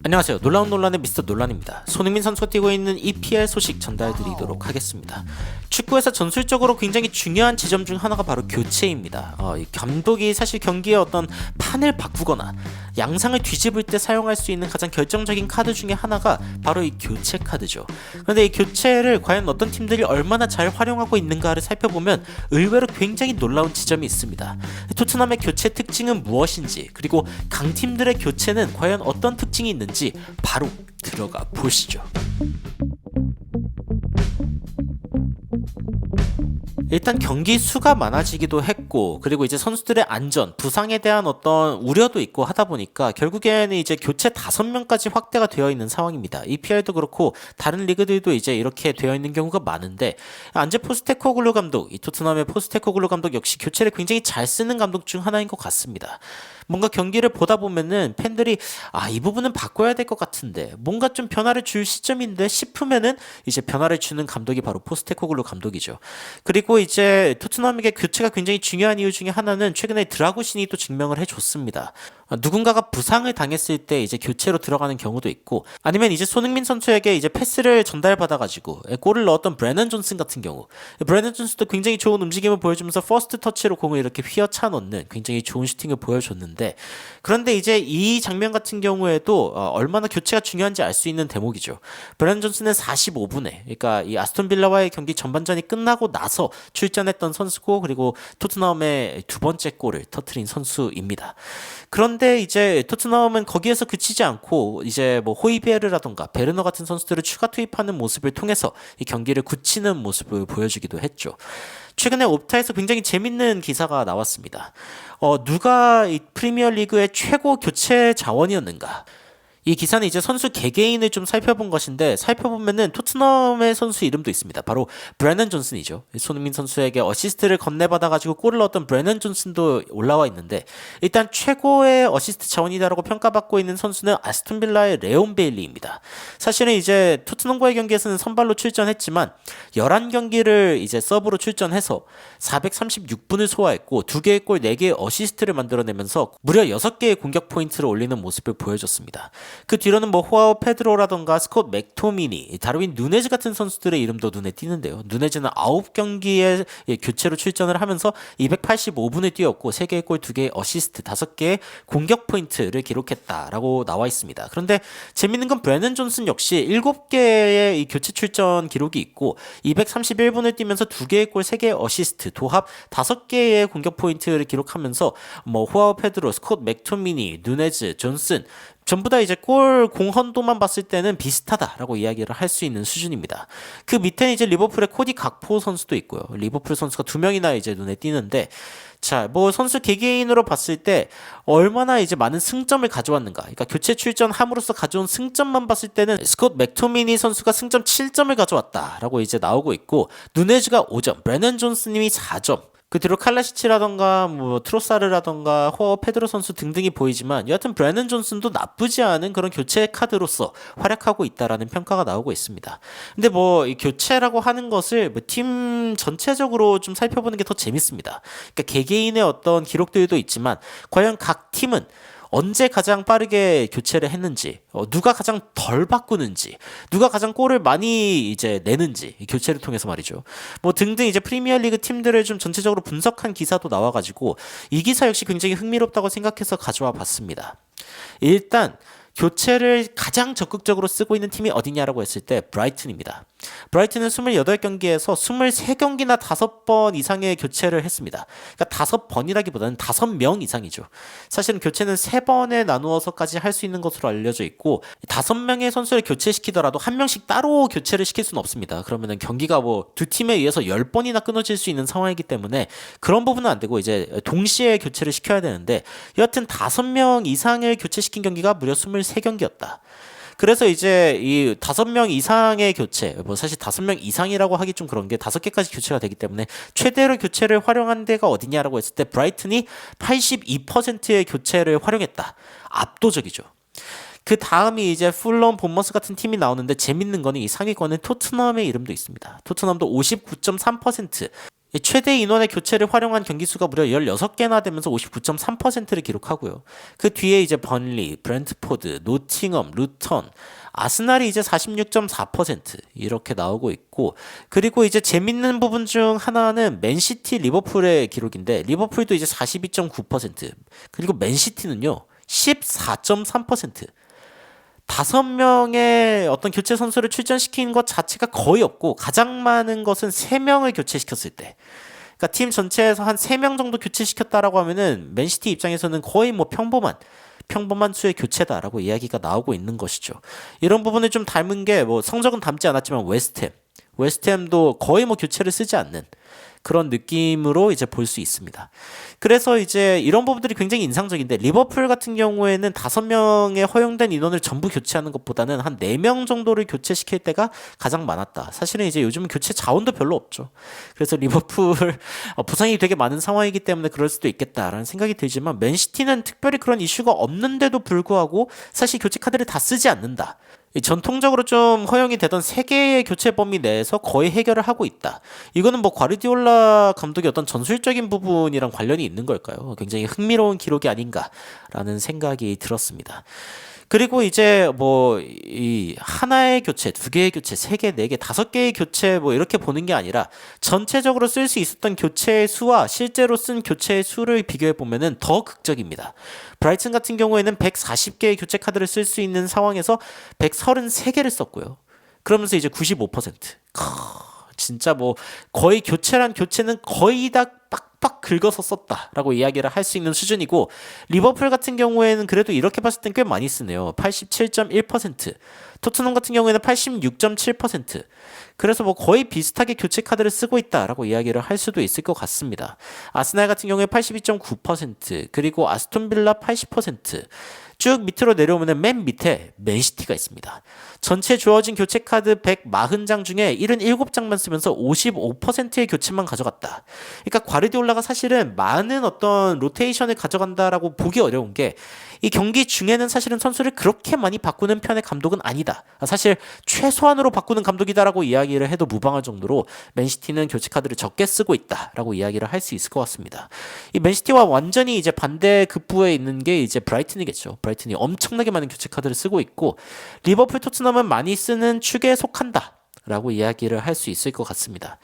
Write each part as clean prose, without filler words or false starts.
안녕하세요. 놀라운 논란의 미스터 논란입니다. 손흥민 선수가 뛰고 있는 EPL 소식 전달드리도록 하겠습니다. 축구에서 전술적으로 굉장히 중요한 지점 중 하나가 바로 교체입니다. 이 감독이 사실 경기의 어떤 판을 바꾸거나 양상을 뒤집을 때 사용할 수 있는 가장 결정적인 카드 중에 하나가 바로 이 교체 카드죠. 그런데 이 교체를 과연 어떤 팀들이 얼마나 잘 활용하고 있는가를 살펴보면 의외로 굉장히 놀라운 지점이 있습니다. 토트넘의 교체 특징은 무엇인지, 그리고 강팀들의 교체는 과연 어떤 특징이 있는지 바로 들어가 보시죠. 일단 경기 수가 많아지기도 했고, 그리고 이제 선수들의 안전, 부상에 대한 어떤 우려도 있고 하다 보니까 결국에는 이제 교체 5명까지 확대가 되어 있는 상황입니다. EPL도 그렇고 다른 리그들도 이제 이렇게 되어 있는 경우가 많은데, 안제 포스테코글루 감독, 이 토트넘의 포스테코글루 감독 역시 교체를 굉장히 잘 쓰는 감독 중 하나인 것 같습니다. 뭔가 경기를 보다 보면은 팬들이 이 부분은 바꿔야 될 것 같은데, 뭔가 좀 변화를 줄 시점인데 싶으면은 이제 변화를 주는 감독이 바로 포스테코글루 감독이죠. 그리고 이제 토트넘에게 교체가 굉장히 중요한 이유 중에 하나는 최근에 드라구신이 또 증명을 해줬습니다. 누군가가 부상을 당했을 때 이제 교체로 들어가는 경우도 있고, 아니면 이제 손흥민 선수에게 이제 패스를 전달받아가지고 골을 넣었던 브래넌 존슨 같은 경우, 브래넌 존슨도 굉장히 좋은 움직임을 보여주면서 퍼스트 터치로 공을 이렇게 휘어차 넣는 굉장히 좋은 슈팅을 보여줬는데, 그런데 이제 이 장면 같은 경우에도 얼마나 교체가 중요한지 알 수 있는 대목이죠. 브래넌 존슨은 45분에, 그러니까 이 아스톤 빌라와의 경기 전반전이 끝나고 나서 출전했던 선수고, 그리고 토트넘의 두 번째 골을 터트린 선수입니다. 그런데 이제 토트넘은 거기에서 그치지 않고 이제 뭐 호이베르라던가 베르너 같은 선수들을 추가 투입하는 모습을 통해서 이 경기를 굳히는 모습을 보여주기도 했죠. 최근에 옵타에서 굉장히 재밌는 기사가 나왔습니다. 누가 이 프리미어리그의 최고 교체 자원이었는가? 이 기사는 이제 선수 개개인을 좀 살펴본 것인데, 살펴보면은 토트넘의 선수 이름도 있습니다. 바로 브래넌 존슨이죠. 손흥민 선수에게 어시스트를 건네받아가지고 골을 넣었던 브래넌 존슨도 올라와 있는데, 일단 최고의 어시스트 자원이다라고 평가받고 있는 선수는 아스톤 빌라의 레온 베일리입니다. 사실은 이제 토트넘과의 경기에서는 선발로 출전했지만 11경기를 이제 서브로 출전해서 436분을 소화했고 2개의 골 4개의 어시스트를 만들어내면서 무려 6개의 공격 포인트를 올리는 모습을 보여줬습니다. 그 뒤로는 뭐 호아우 페드로라던가 스콧 맥토미니, 다르윈 누네즈 같은 선수들의 이름도 눈에 띄는데요. 누네즈는 9경기에 교체로 출전을 하면서 285분을 뛰었고 3개의 골 2개의 어시스트 5개의 공격 포인트를 기록했다라고 나와 있습니다. 그런데 재밌는 건 브래넌 존슨 역시 7개의 이 교체 출전 기록이 있고 231분을 뛰면서 2개의 골 3개의 어시스트 도합 5개의 공격 포인트를 기록하면서 뭐 호아우 페드로, 스콧 맥토미니, 누네즈, 존슨 전부 다 이제 골 공헌도만 봤을 때는 비슷하다라고 이야기를 할 수 있는 수준입니다. 그 밑에는 이제 리버풀의 코디 각포 선수도 있고요. 리버풀 선수가 2명이나 이제 눈에 띄는데, 자, 뭐 선수 개개인으로 봤을 때 얼마나 이제 많은 승점을 가져왔는가. 그러니까 교체 출전함으로써 가져온 승점만 봤을 때는 스콧 맥토미니 선수가 승점 7점을 가져왔다라고 이제 나오고 있고, 누네즈가 5점, 브래넌 존스님이 4점. 그 뒤로 칼라시치라던가 뭐 트로사르라던가 호어 페드로 선수 등등이 보이지만, 여하튼 브래넌 존슨도 나쁘지 않은 그런 교체 카드로서 활약하고 있다라는 평가가 나오고 있습니다. 근데 뭐 이 교체라고 하는 것을 뭐 팀 전체적으로 좀 살펴보는 게 더 재밌습니다. 그러니까 개개인의 어떤 기록들도 있지만 과연 각 팀은 언제 가장 빠르게 교체를 했는지, 누가 가장 덜 바꾸는지, 누가 가장 골을 많이 이제 내는지, 교체를 통해서 말이죠. 뭐 등등 이제 프리미어리그 팀들을 좀 전체적으로 분석한 기사도 나와가지고 이 기사 역시 굉장히 흥미롭다고 생각해서 가져와 봤습니다. 일단 교체를 가장 적극적으로 쓰고 있는 팀이 어디냐라고 했을 때 브라이튼입니다. 브라이튼은 28경기에서 23경기나 5번 이상의 교체를 했습니다. 그러니까 5번이라기보다는 5명 이상이죠. 사실은 교체는 3번에 나누어서까지 할 수 있는 것으로 알려져 있고, 5명의 선수를 교체시키더라도 1명씩 따로 교체를 시킬 수는 없습니다. 그러면은 경기가 뭐 두 팀에 의해서 10번이나 끊어질 수 있는 상황이기 때문에 그런 부분은 안 되고 이제 동시에 교체를 시켜야 되는데, 여하튼 5명 이상을 교체시킨 경기가 무려 23경기였다. 그래서 이제 이 5명 이상의 교체, 뭐 사실 5명 이상이라고 하기 좀 그런 게 5개까지 교체가 되기 때문에 최대로 교체를 활용한 데가 어디냐라고 했을 때 브라이튼이 82%의 교체를 활용했다. 압도적이죠. 그 다음이 이제 풀럼, 본머스 같은 팀이 나오는데, 재밌는 거는 이 상위권은 토트넘의 이름도 있습니다. 토트넘도 59.3%, 이 최대 인원의 교체를 활용한 경기 수가 무려 16개나 되면서 59.3%를 기록하고요. 그 뒤에 이제 번리, 브렌트포드, 노팅엄, 루턴, 아스날이 이제 46.4% 이렇게 나오고 있고, 그리고 이제 재밌는 부분 중 하나는 맨시티, 리버풀의 기록인데 리버풀도 이제 42.9%, 그리고 맨시티는요 14.3%. 5명의 어떤 교체 선수를 출전시킨 것 자체가 거의 없고, 가장 많은 것은 3명을 교체시켰을 때, 그러니까 팀 전체에서 한 3명 정도 교체시켰다라고 하면은 맨시티 입장에서는 거의 뭐 평범한 수의 교체다라고 이야기가 나오고 있는 것이죠. 이런 부분을 좀 닮은 게, 뭐 성적은 닮지 않았지만 웨스트햄도 거의 뭐 교체를 쓰지 않는 그런 느낌으로 이제 볼 수 있습니다. 그래서 이제 이런 부분들이 굉장히 인상적인데, 리버풀 같은 경우에는 5명의 허용된 인원을 전부 교체하는 것보다는 한 4명 정도를 교체시킬 때가 가장 많았다. 사실은 이제 요즘은 교체 자원도 별로 없죠. 그래서 리버풀 부상이 되게 많은 상황이기 때문에 그럴 수도 있겠다라는 생각이 들지만, 맨시티는 특별히 그런 이슈가 없는데도 불구하고 사실 교체 카드를 다 쓰지 않는다. 전통적으로 좀 허용이 되던 3개의 교체 범위 내에서 거의 해결을 하고 있다. 이거는 뭐 과르디올라 감독의 어떤 전술적인 부분이랑 관련이 있는 걸까요? 굉장히 흥미로운 기록이 아닌가라는 생각이 들었습니다. 그리고 이제 뭐 이 하나의 교체, 2개의 교체, 3개, 4개, 5개의 교체 뭐 이렇게 보는 게 아니라 전체적으로 쓸 수 있었던 교체의 수와 실제로 쓴 교체의 수를 비교해 보면은 더 극적입니다. 브라이튼 같은 경우에는 140개의 교체 카드를 쓸 수 있는 상황에서 133개를 썼고요. 그러면서 이제 95%. 진짜 뭐 거의 교체는 거의 다 빡빡 긁어서 썼다라고 이야기를 할 수 있는 수준이고, 리버풀 같은 경우에는 그래도 이렇게 봤을 땐 꽤 많이 쓰네요. 87.1%. 토트넘 같은 경우에는 86.7%. 그래서 뭐 거의 비슷하게 교체 카드를 쓰고 있다라고 이야기를 할 수도 있을 것 같습니다. 아스날 같은 경우에 82.9%, 그리고 아스톤 빌라 80%. 쭉 밑으로 내려오면 맨 밑에 맨시티가 있습니다. 전체 주어진 교체 카드 140장 중에 77장만 쓰면서 55%의 교체만 가져갔다. 그러니까 과르디올라가 사실은 많은 어떤 로테이션을 가져간다라고 보기 어려운 게, 이 경기 중에는 사실은 선수를 그렇게 많이 바꾸는 편의 감독은 아니다. 사실 최소한으로 바꾸는 감독이다라고 이야기를 해도 무방할 정도로 맨시티는 교체 카드를 적게 쓰고 있다라고 이야기를 할 수 있을 것 같습니다. 이 맨시티와 완전히 이제 반대 급부에 있는 게 이제 브라이튼이겠죠. 브라이튼이 엄청나게 많은 교체 카드를 쓰고 있고, 리버풀, 토트넘은 많이 쓰는 축에 속한다라고 이야기를 할 수 있을 것 같습니다.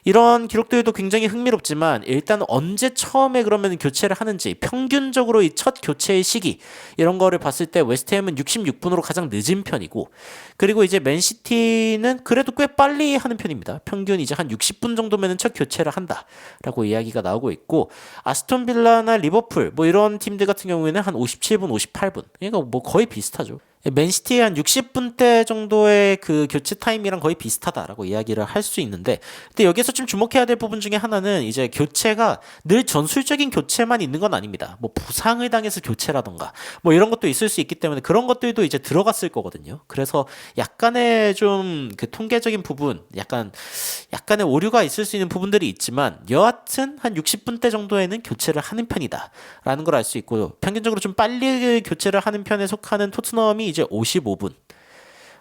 이런 기록들도 굉장히 흥미롭지만, 일단 언제 처음에 그러면 교체를 하는지, 평균적으로 이 첫 교체의 시기 이런 거를 봤을 때 웨스트햄은 66분으로 가장 늦은 편이고, 그리고 이제 맨시티는 그래도 꽤 빨리 하는 편입니다. 평균 이제 한 60분 정도면은 첫 교체를 한다라고 이야기가 나오고 있고, 아스톤 빌라나 리버풀 뭐 이런 팀들 같은 경우에는 한 57분, 58분. 그러니까 뭐 거의 비슷하죠. 맨시티의 한 60분대 정도의 그 교체 타임이랑 거의 비슷하다라고 이야기를 할 수 있는데, 근데 여기서 좀 주목해야 될 부분 중에 하나는, 이제 교체가 늘 전술적인 교체만 있는 건 아닙니다. 뭐 부상을 당해서 교체라던가 뭐 이런 것도 있을 수 있기 때문에 그런 것들도 이제 들어갔을 거거든요. 그래서 약간의 좀 그 통계적인 부분, 약간의 오류가 있을 수 있는 부분들이 있지만, 여하튼 한 60분대 정도에는 교체를 하는 편이다라는 걸 알 수 있고, 평균적으로 좀 빨리 교체를 하는 편에 속하는 토트넘이 이제 55분.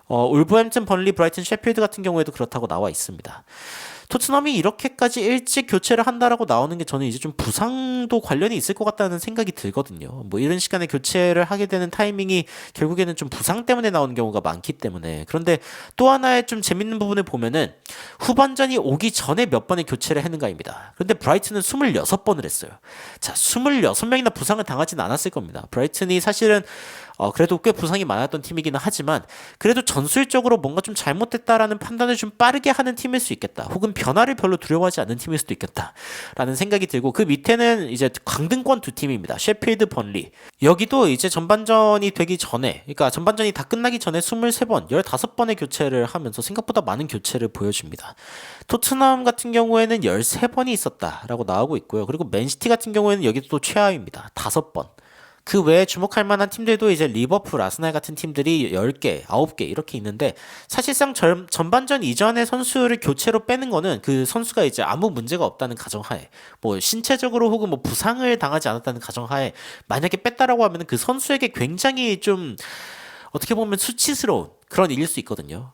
울버햄튼, 번리, 브라이튼, 셰필드 같은 경우에도 그렇다고 나와 있습니다. 토트넘이 이렇게까지 일찍 교체를 한다라고 나오는 게, 저는 이제 좀 부상도 관련이 있을 것 같다는 생각이 들거든요. 뭐 이런 시간에 교체를 하게 되는 타이밍이 결국에는 좀 부상 때문에 나오는 경우가 많기 때문에. 그런데 또 하나의 좀 재밌는 부분을 보면은, 후반전이 오기 전에 몇 번의 교체를 했는가입니다. 그런데 브라이튼은 26번을 했어요. 자, 26명이나 부상을 당하진 않았을 겁니다. 브라이튼이 사실은 그래도 꽤 부상이 많았던 팀이기는 하지만, 그래도 전술적으로 뭔가 좀 잘못됐다라는 판단을 좀 빠르게 하는 팀일 수 있겠다. 혹은 변화를 별로 두려워하지 않는 팀일 수도 있겠다라는 생각이 들고, 그 밑에는 이제 강등권 2팀입니다. 셰필드, 번리. 여기도 이제 전반전이 되기 전에, 그러니까 전반전이 다 끝나기 전에 23번, 15번의 교체를 하면서 생각보다 많은 교체를 보여줍니다. 토트넘 같은 경우에는 13번이 있었다라고 나오고 있고요. 그리고 맨시티 같은 경우에는 여기도 또 최하위입니다. 5번. 그 외에 주목할 만한 팀들도 이제 리버풀, 아스날 같은 팀들이 10개, 9개 이렇게 있는데, 사실상 전반전 이전에 선수를 교체로 빼는 거는 그 선수가 이제 아무 문제가 없다는 가정하에, 뭐 신체적으로 혹은 뭐 부상을 당하지 않았다는 가정하에 만약에 뺐다라고 하면 그 선수에게 굉장히 좀 어떻게 보면 수치스러운 그런 일일 수 있거든요.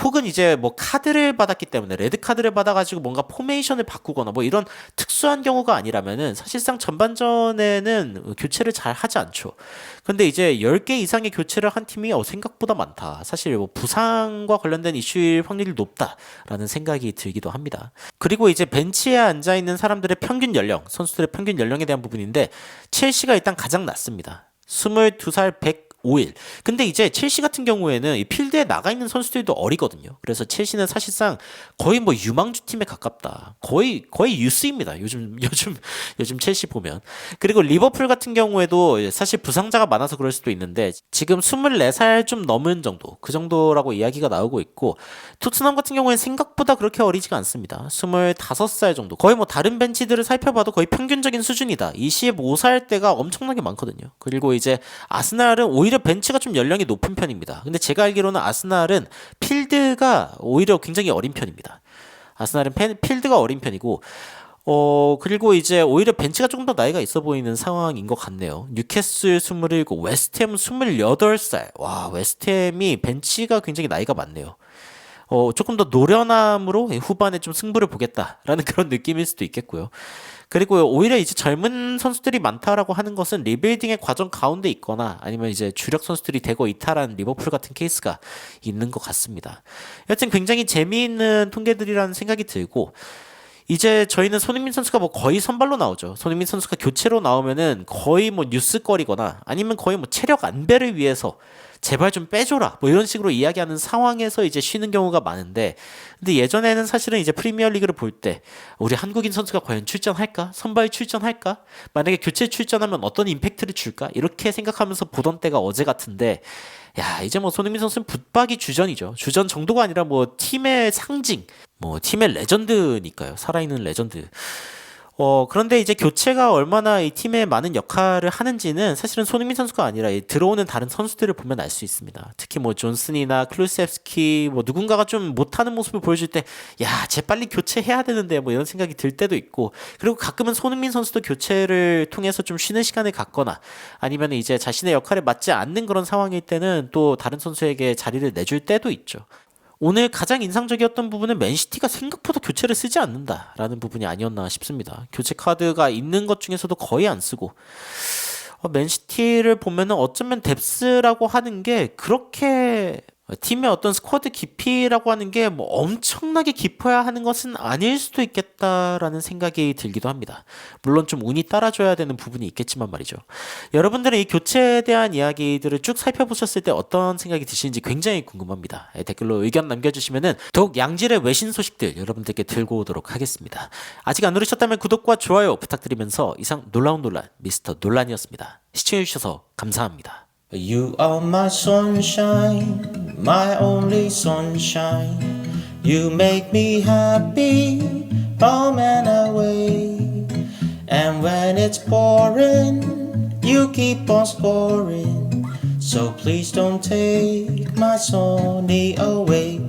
혹은 이제 뭐 카드를 받았기 때문에 레드 카드를 받아가지고 뭔가 포메이션을 바꾸거나 뭐 이런 특수한 경우가 아니라면은 사실상 전반전에는 교체를 잘 하지 않죠. 근데 이제 10개 이상의 교체를 한 팀이 생각보다 많다. 사실 뭐 부상과 관련된 이슈일 확률이 높다라는 생각이 들기도 합니다. 그리고 이제 벤치에 앉아 있는 사람들의 평균 연령, 선수들의 평균 연령에 대한 부분인데 첼시가 일단 가장 낮습니다. 22살 105일. 근데 이제 첼시 같은 경우에는 이 필드에 나가 있는 선수들도 어리거든요. 그래서 첼시는 사실상 거의 뭐 유망주 팀에 가깝다. 거의 유스입니다. 요즘 첼시 보면. 그리고 리버풀 같은 경우에도 사실 부상자가 많아서 그럴 수도 있는데 지금 24살 좀 넘은 정도. 그 정도라고 이야기가 나오고 있고 토트넘 같은 경우에는 생각보다 그렇게 어리지가 않습니다. 25살 정도. 거의 뭐 다른 벤치들을 살펴봐도 거의 평균적인 수준이다. 25살대가 엄청나게 많거든요. 그리고 이제 아스날은 오히려 벤치가 좀 연령이 높은 편입니다. 근데 제가 알기로는 아스날은 필드가 오히려 굉장히 어린 편입니다. 아스날은 필드가 어린 편이고 그리고 이제 오히려 벤치가 조금 더 나이가 있어 보이는 상황인 것 같네요. 뉴캐슬 27, 웨스트햄 28살. 와, 웨스트햄이 벤치가 굉장히 나이가 많네요. 조금 더 노련함으로 후반에 좀 승부를 보겠다라는 그런 느낌일 수도 있겠고요. 그리고 오히려 이제 젊은 선수들이 많다라고 하는 것은 리빌딩의 과정 가운데 있거나 아니면 이제 주력 선수들이 대거 이탈한 리버풀 같은 케이스가 있는 것 같습니다. 여튼 굉장히 재미있는 통계들이라는 생각이 들고 이제 저희는 손흥민 선수가 뭐 거의 선발로 나오죠. 손흥민 선수가 교체로 나오면은 거의 뭐 뉴스거리거나 아니면 거의 뭐 체력 안배를 위해서 제발 좀 빼줘라 뭐 이런 식으로 이야기하는 상황에서 이제 쉬는 경우가 많은데 근데 예전에는 사실은 이제 프리미어리그를 볼 때 우리 한국인 선수가 과연 출전할까? 선발 출전할까? 만약에 교체 출전하면 어떤 임팩트를 줄까? 이렇게 생각하면서 보던 때가 어제 같은데 야 이제 뭐 손흥민 선수는 붙박이 주전이죠. 주전 정도가 아니라 뭐 팀의 상징 뭐 팀의 레전드니까요. 살아있는 레전드. 그런데 이제 교체가 얼마나 이 팀에 많은 역할을 하는지는 사실은 손흥민 선수가 아니라 들어오는 다른 선수들을 보면 알 수 있습니다. 특히 뭐 존슨이나 클루세프스키 뭐 누군가가 좀 못하는 모습을 보여줄 때 야, 쟤 빨리 교체해야 되는데 뭐 이런 생각이 들 때도 있고 그리고 가끔은 손흥민 선수도 교체를 통해서 좀 쉬는 시간을 갖거나 아니면 이제 자신의 역할에 맞지 않는 그런 상황일 때는 또 다른 선수에게 자리를 내줄 때도 있죠. 오늘 가장 인상적이었던 부분은 맨시티가 생각보다 교체를 쓰지 않는다라는 부분이 아니었나 싶습니다. 교체 카드가 있는 것 중에서도 거의 안 쓰고 맨시티를 보면은 어쩌면 뎁스라고 하는 게 그렇게 팀의 어떤 스쿼드 깊이라고 하는 게 뭐 엄청나게 깊어야 하는 것은 아닐 수도 있겠다라는 생각이 들기도 합니다. 물론 좀 운이 따라줘야 되는 부분이 있겠지만 말이죠. 여러분들은 이 교체에 대한 이야기들을 쭉 살펴보셨을 때 어떤 생각이 드시는지 굉장히 궁금합니다. 댓글로 의견 남겨주시면은 더욱 양질의 외신 소식들 여러분들께 들고 오도록 하겠습니다. 아직 안 누르셨다면 구독과 좋아요 부탁드리면서 이상 놀라운 논란 미스터 논란이었습니다. 시청해주셔서 감사합니다. You are my sunshine, my only sunshine. You make me happy, home and away. And when it's pouring, you keep on scoring. So please don't take my sunny away.